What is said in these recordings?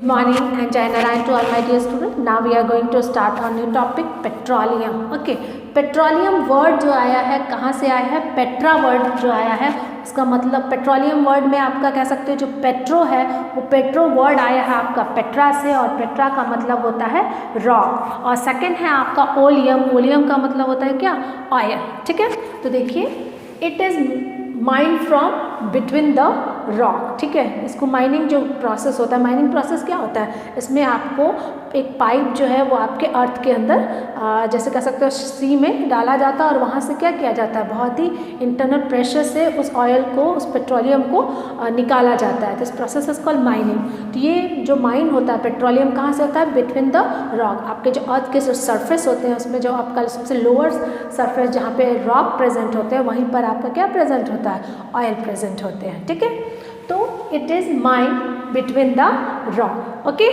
Morning and Jai Narayan to all my dear students. Now we are going to start on new topic petroleum. Okay, petroleum word जो आया है कहाँ से आया है? Petra word जो आया है उसका मतलब पेट्रोलियम वर्ड में आपका कह सकते हो जो पेट्रो है वो पेट्रो वर्ड आया है आपका पेट्रा से, और पेट्रा का मतलब होता है रॉक, और सेकंड है आपका ओलियम। ओलियम का मतलब होता है क्या? ऑयल। ठीक है, तो देखिए it is mine from between the rock. ठीक है, इसको माइनिंग जो प्रोसेस होता है, माइनिंग प्रोसेस क्या होता है? इसमें आपको एक पाइप जो है वो आपके अर्थ के अंदर जैसे कह सकते हो सी में डाला जाता है, और वहाँ से क्या किया जाता है? बहुत ही इंटरनल प्रेशर से उस ऑयल को, उस पेट्रोलियम को निकाला जाता है। This process is called mining. तो ये जो माइन होता है पेट्रोलियम कहाँ से होता है? Between the rock. आपके जो अर्थ के जो सरफेस होते हैं उसमें जो आपका सबसे लोअर सरफेस जहाँ पे रॉक प्रेजेंट होते हैं वहीं पर आपका क्या प्रेजेंट होता है? ऑयल प्रेजेंट होते हैं। ठीक है, तो it is mine between the rock. Okay,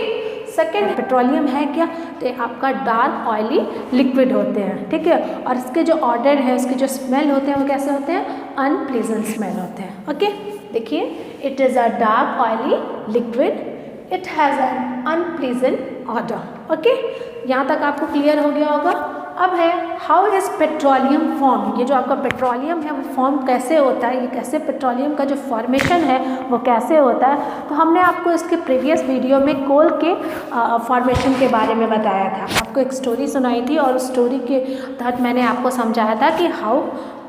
second petroleum है क्या? तो आपका डार्क ऑयली लिक्विड होते हैं। ठीक है, और इसके जो ऑर्डर है, इसके जो स्मेल होते हैं वो कैसे होते हैं? अनप्लीजेंट स्मेल होते हैं। ओके, देखिए it is a dark oily liquid, it has an unpleasant order. Okay, यहाँ तक आपको क्लियर हो गया होगा। अब है हाउ इज़ पेट्रोलियम फॉर्म। ये जो आपका पेट्रोलियम है वो फॉर्म कैसे होता है, ये कैसे पेट्रोलियम का जो फॉर्मेशन है वो कैसे होता है? तो हमने आपको इसके प्रीवियस वीडियो में कोल के फॉर्मेशन के बारे में बताया था। आपको एक स्टोरी सुनाई थी और उस स्टोरी के तहत मैंने आपको समझाया था कि हाउ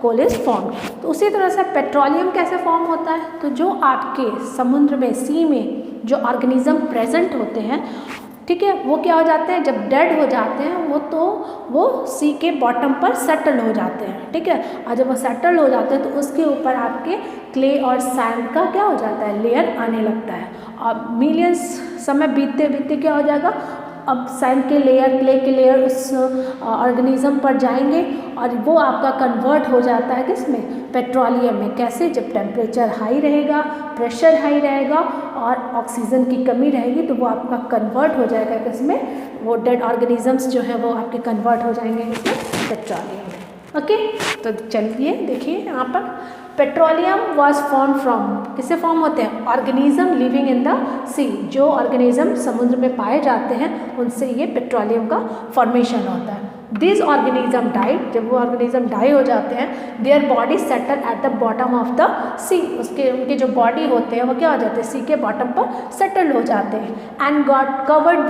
कोल इज़ फॉर्म। तो उसी तरह से पेट्रोलियम कैसे फॉर्म होता है? तो जो आपके समुद्र में, सी में जो ऑर्गेनिज्म प्रेजेंट होते हैं, ठीक है, वो क्या हो जाते हैं? जब डेड हो जाते हैं वो सी के बॉटम पर सेटल हो जाते हैं। ठीक है, और जब वो सेटल हो जाते हैं तो उसके ऊपर आपके क्ले और सैंड का क्या हो जाता है? लेयर आने लगता है। और मिलियंस समय बीतते बीतते क्या हो जाएगा? अब सैंड के लेयर, क्ले के लेयर उस ऑर्गेनिज्म पर जाएंगे और वो आपका कन्वर्ट हो जाता है किसमें? पेट्रोलियम में। कैसे? जब टेम्परेचर हाई रहेगा, प्रेशर हाई रहेगा और ऑक्सीजन की कमी रहेगी तो वो आपका कन्वर्ट हो जाएगा किसमें? वो डेड ऑर्गेनिजम्स जो है वो आपके कन्वर्ट हो जाएंगे किसमें? पेट्रोलियम में। ओके, तो चलिए देखिए यहाँ पर पेट्रोलियम वॉज फॉर्म फ्रॉम, किससे फॉर्म होते हैं? ऑर्गेनिज्म लिविंग इन द सी। जो ऑर्गेनिज्म समुद्र में पाए जाते हैं उनसे ये पेट्रोलियम का फॉर्मेशन होता है। दिस ऑर्गेनिज्म डाइड, जब वो ऑर्गेनिज्म डाई हो जाते हैं, their body settle at the bottom of the sea. उनके जो बॉडी होते हैं वो क्या हो जाते हैं? सी के बॉटम पर सेटल हो जाते हैं। And got covered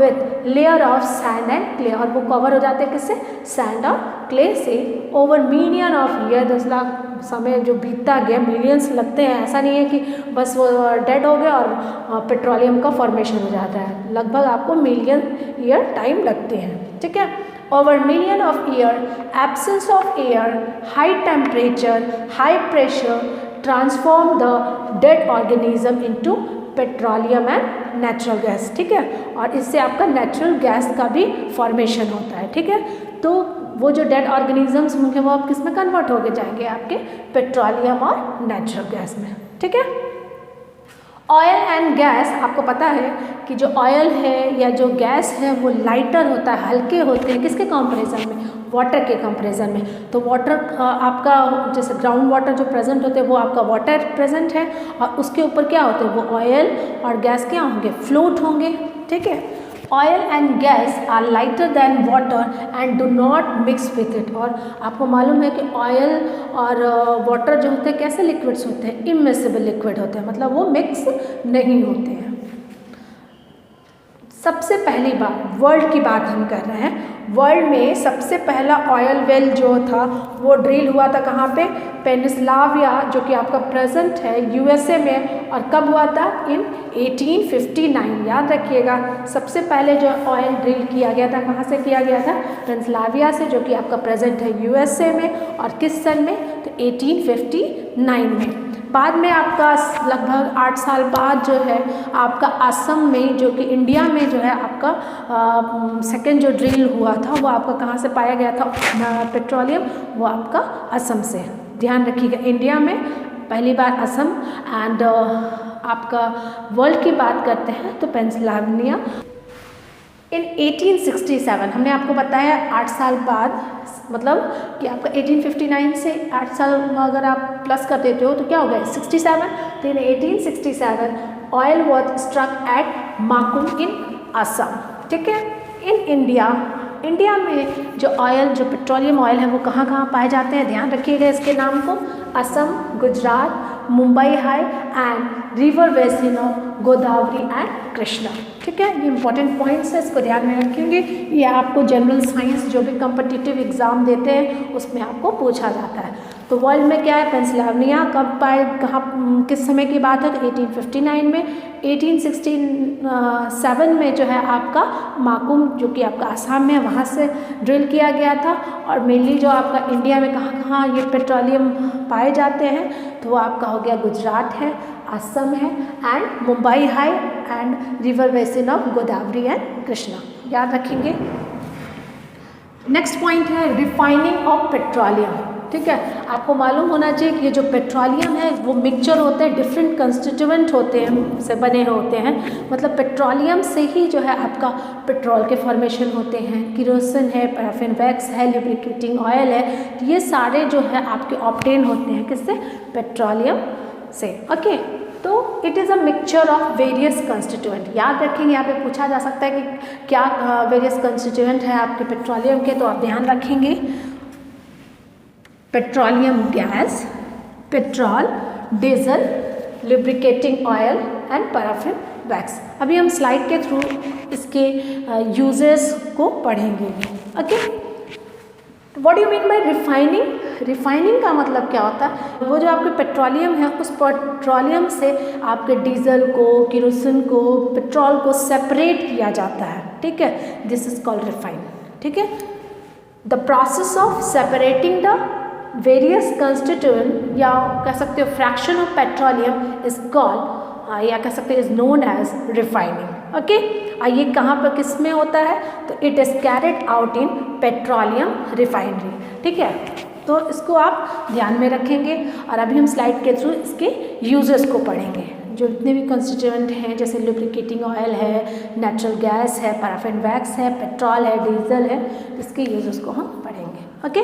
with layer of sand and clay, और वो कवर हो जाते हैं किससे? सैंड और क्ले से। Over million of year, 10 lakh समय जो बीतता गया, मिलियंस लगते हैं। ऐसा नहीं है कि बस वो डेड हो गया और पेट्रोलियम का फॉर्मेशन हो जाता है। लगभग आपको मिलियन ईयर टाइम लगते हैं। ठीक है, over million of year, absence of air, high temperature, high pressure transform the dead organism into petroleum and natural gas. ठीक है, और इससे आपका नेचुरल गैस का भी फॉर्मेशन होता है। ठीक है, तो वो जो डेड ऑर्गेनिजम्स होंगे वो आप किस में कन्वर्ट होके जाएंगे? आपके पेट्रोलियम और नेचुरल गैस में। ठीक है, ऑयल एंड गैस, आपको पता है कि जो ऑयल है या जो गैस है वो लाइटर होता है, हल्के होते हैं। किसके कंपैरिजन में? वाटर के कंपैरिजन में। तो वाटर आपका जैसे ग्राउंड वाटर जो प्रेजेंट होते हैं वो आपका वाटर प्रेजेंट है, और उसके ऊपर क्या होते हैं? वो ऑयल और गैस क्या होंगे? फ्लोट होंगे। ठीक है, oil and gas are lighter than water and do not mix with it. और आपको मालूम है कि ऑयल और वाटर जो होते हैं कैसे लिक्विड्स होते हैं? इमिसिबल लिक्विड होते हैं, मतलब वो मिक्स नहीं होते हैं। सबसे पहली बार वर्ल्ड की बात हम कर रहे हैं। वर्ल्ड में सबसे पहला ऑयल वेल जो था वो ड्रिल हुआ था कहाँ पे? पेनिनसुला, जो कि आपका प्रेजेंट है यूएसए में। और कब हुआ था? इन 1859। याद रखिएगा, सबसे पहले जो ऑयल ड्रिल किया गया था कहाँ से किया गया था? पेनिनसुला से, जो कि आपका प्रेजेंट है यूएसए में। और किस सन में? तो 1859 में। बाद में आपका लगभग 8 साल बाद जो है आपका असम में, जो कि इंडिया में जो है आपका सेकेंड जो ड्रिल हुआ था वो आपका कहाँ से पाया गया था पेट्रोलियम? वो आपका असम से। ध्यान रखिएगा, इंडिया में पहली बार असम। एंड आपका वर्ल्ड की बात करते हैं तो पेनिनसुला इन 1867, हमने आपको बताया 8 साल बाद, मतलब कि आपका 1859 से 8 साल अगर आप प्लस कर देते हो तो क्या हो गया 67। तो इन 1867 oil was struck eight Makum इन असम, ठीक है। इन इंडिया में जो ऑयल, जो पेट्रोलियम ऑयल है वो कहाँ कहाँ पाए जाते हैं, ध्यान रखिएगा इसके नाम को। Assam, Gujarat, Mumbai high and river basin of Godavari and Krishna, ठीक है। ये इंपॉर्टेंट पॉइंट्स है, इसको ध्यान में रखेंगे। ये आपको जनरल साइंस जो भी कम्पिटिटिव एग्जाम देते हैं उसमें आपको पूछा जाता है। तो वर्ल्ड में क्या है, पेंसिल्वेनिया कब पाए, कहाँ, किस समय की बात है, तो 1859 में। 1867 में जो है आपका माकुम, जो कि आपका आसाम में है, वहाँ से ड्रिल किया गया था। और मेनली जो आपका इंडिया में कहाँ कहाँ ये पेट्रोलियम पाए जाते हैं, तो वो आपका हो गया गुजरात है, असम है and Mumbai high and river basin of Godavari and Krishna, याद रखेंगे। नेक्स्ट पॉइंट है रिफाइनिंग ऑफ पेट्रोलियम, ठीक है। आपको मालूम होना चाहिए कि ये जो पेट्रोलियम है वो मिक्सचर होते हैं, डिफरेंट कंस्टिट्यूएंट होते हैं से बने होते हैं। मतलब पेट्रोलियम से ही जो है आपका पेट्रोल के फॉर्मेशन होते हैं, किरोसिन है, पैराफिन वैक्स है, लुब्रिकेटिंग ऑयल है, तो ये सारे जो है आपके ऑब्टेन होते हैं किससे, पेट्रोलियम से, ओके। तो it is a mixture of various constituent, याद रखेंगे। यहाँ पे पूछा जा सकता है कि क्या वेरियस कंस्टिट्यूएंट है आपके पेट्रोलियम के, तो आप ध्यान रखेंगे petroleum gas, petrol, diesel, lubricating oil and paraffin wax. अभी हम स्लाइड के थ्रू इसके यूजेस को पढ़ेंगे, okay. What do you mean by refining? Refining का मतलब क्या होता है, वो जो आपके पेट्रोलियम है उस पेट्रोलियम से आपके डीजल को, किरोसिन को, पेट्रोल को सेपरेट किया जाता है, ठीक है। दिस इज कॉल्ड रिफाइन, ठीक है। The process of separating the various constituent, या कह सकते हो fraction of petroleum is called, या कह सकते हैं is known as refining, okay. आइए कहाँ पर किस में होता है, तो it is carried out in petroleum refinery, ठीक है। तो इसको आप ध्यान में रखेंगे। और अभी हम स्लाइड के थ्रू इसके यूजेस को पढ़ेंगे, जो जितने भी कंस्टिट्यूएंट हैं, जैसे लुब्रिकेटिंग ऑयल है, नेचुरल गैस है, पैराफिन वैक्स है, पेट्रोल है, डीजल है, इसके यूजेस को हम पढ़ेंगे, ओके।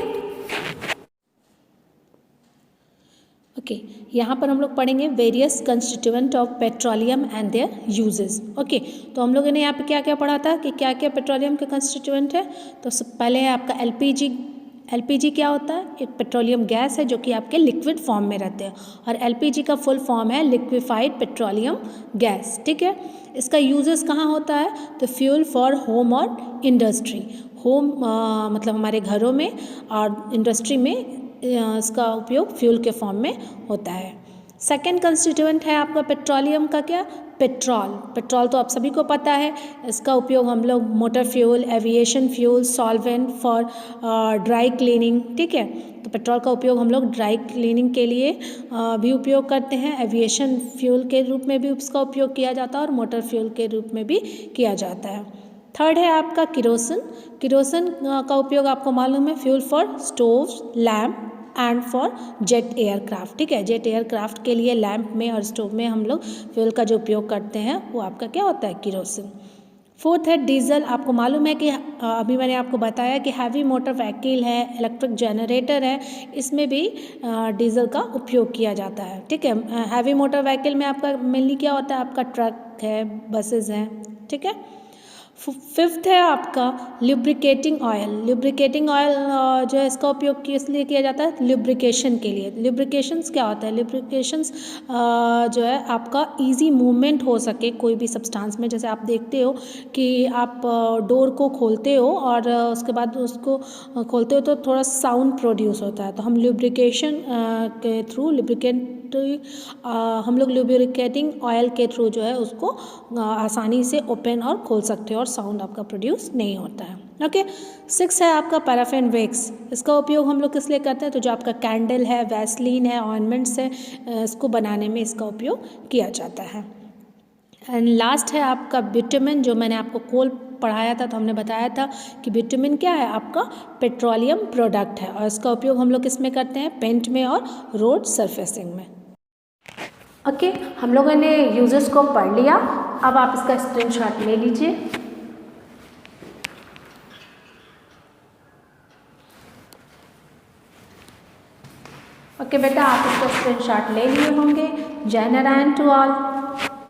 ओके, यहाँ पर हम लोग पढ़ेंगे various constituent of petroleum and there uses, okay. तो हम लोगों ने यहाँ पे क्या क्या पढ़ा था कि क्या क्या पेट्रोलियम के कंस्टिट्यूएंट है। तो पहले है आपका एलपीजी। एलपीजी क्या होता है, एक पेट्रोलियम गैस है जो कि आपके लिक्विड फॉर्म में रहते हैं, और एलपीजी का फुल फॉर्म है लिक्विफाइड पेट्रोलियम गैस, ठीक है। इसका यूजेस कहाँ होता है, तो फ्यूल फॉर होम और इंडस्ट्री। होम मतलब हमारे घरों में, और इंडस्ट्री में इसका उपयोग फ्यूल के फॉर्म में होता है। सेकेंड कंस्टिट्यूएंट है आपका पेट्रोलियम का क्या, पेट्रोल। पेट्रोल तो आप सभी को पता है, इसका उपयोग हम लोग motor fuel, aviation fuel, solvent for dry cleaning, ठीक है। तो पेट्रोल का उपयोग हम लोग ड्राई क्लीनिंग के लिए भी उपयोग करते हैं, एविएशन फ्यूल के रूप में भी उसका उपयोग किया जाता है, और मोटर फ्यूल के रूप में भी किया जाता है। थर्ड है आपका किरोसिन। किरोसिन का उपयोग आपको मालूम है, fuel for stoves, lamp and for jet aircraft, ठीक है। जेट एयरक्राफ्ट के लिए लैम्प में और स्टोव में हम लोग फ्यूल का जो उपयोग करते हैं वो आपका क्या होता है, किरोसिन। फोर्थ है डीजल। आपको मालूम है कि अभी मैंने आपको बताया कि हैवी मोटर व्हीकल है, इलेक्ट्रिक जनरेटर है, इसमें भी डीजल का उपयोग किया जाता है, ठीक है। हैवी मोटर व्हीकल में आपका मेनली क्या होता है, आपका ट्रक है, बसेस हैं, ठीक है। फिफ्थ है आपका लुब्रिकेटिंग ऑयल। लुब्रिकेटिंग ऑयल जो है इसका उपयोग किस लिए किया जाता है, लुब्रिकेशन के लिए। लुब्रिकेशंस क्या होता है, लुब्रिकेशंस जो है आपका इजी मूवमेंट हो सके कोई भी सब्सटेंस में। जैसे आप देखते हो कि आप डोर को खोलते हो और उसके बाद उसको खोलते हो तो थोड़ा साउंड प्रोड्यूस होता है, तो हम लुब्रिकेशन के थ्रू हम लोग लुब्रिकेटिंग ऑयल के थ्रू जो है उसको आसानी से ओपन और खोल सकते हो और साउंड आपका प्रोड्यूस नहीं होता है, ओके। सिक्स है आपका पैराफिन वैक्स। इसका उपयोग हम लोग किस लिए करते हैं, तो जो आपका कैंडल है, वैसलीन है, ऑइंटमेंट्स है, इसको बनाने में इसका उपयोग किया जाता है। एंड लास्ट है आपका बिटुमेन। जो मैंने आपको कोल पढ़ाया था तो हमने बताया था कि बिटुमेन क्या है, आपका पेट्रोलियम प्रोडक्ट है, और इसका उपयोग हम लोग किस में करते हैं, पेंट में और रोड सरफेसिंग में, ओके। हम लोगों ने यूजेस को पढ़ लिया, अब आप इसका स्क्रीनशॉट ले लीजिए। ओके बेटा, आप इसका स्क्रीनशॉट ले लिए होंगे। जय नारायण टू ऑल।